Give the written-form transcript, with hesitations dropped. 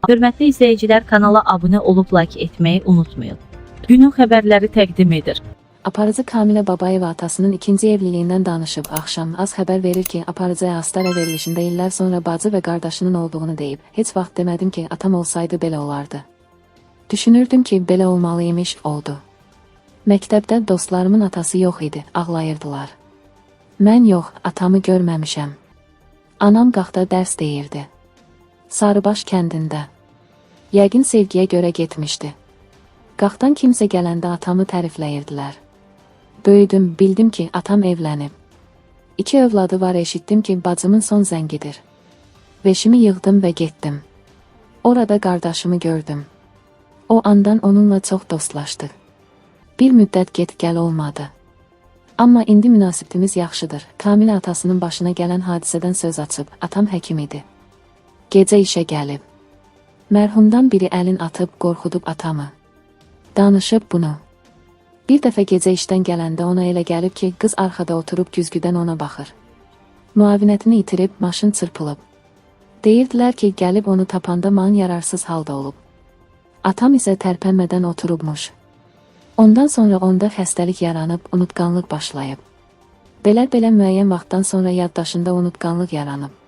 Hörmətli izləyicilər, kanala abunə olub like etməyi unutmayın. Günün xəbərləri təqdim edir. Aparıcı Kamilə Babayeva atasının ikinci evliliyindən danışıb. Axşam az xəbər verir ki, aparıcıya Astara verilişində illər sonra bacı və qardaşının olduğunu deyib. Heç vaxt demədim ki, atam olsaydı belə olardı. Düşünürdüm ki, belə olmalıymış, oldu. Məktəbdə dostlarımın atası yox idi, ağlayırdılar. Mən yox, atamı görməmişəm. Anam qaxda dərs deyirdi. Sarıbaş kəndində. Yəqin sevgiyə görə getmişdi. Qaxdan kimsə gələndə atamı tərifləyirdilər. Böyüdüm, bildim ki, atam evlənib. 2 övladı var, eşitdim ki, bacımın son zəngidir. Veşimi yığdım və getdim. Orada qardaşımı gördüm. O andan onunla çox dostlaşdıq. Bir müddət get-gəl olmadı. Amma indi münasibətimiz yaxşıdır. Kamilə atasının başına gələn hadisədən söz açıb. Atam həkim idi. Gecə işə gəlib. Mərhumdan biri əlin atıb, qorxudub atamı. Danışıb bunu. Bir dəfə gecə işdən gələndə ona elə gəlib ki, qız arxada oturub güzgüdən ona baxır. Müavinətini itirib, maşın çırpılıb. Deyirdilər ki, gəlib onu tapanda man yararsız halda olub. Atam isə tərpənmədən oturubmuş. Ondan sonra onda xəstəlik yaranıb, unutqanlıq başlayıb. Belə müəyyən vaxtdan sonra yaddaşında unutqanlıq yaranıb.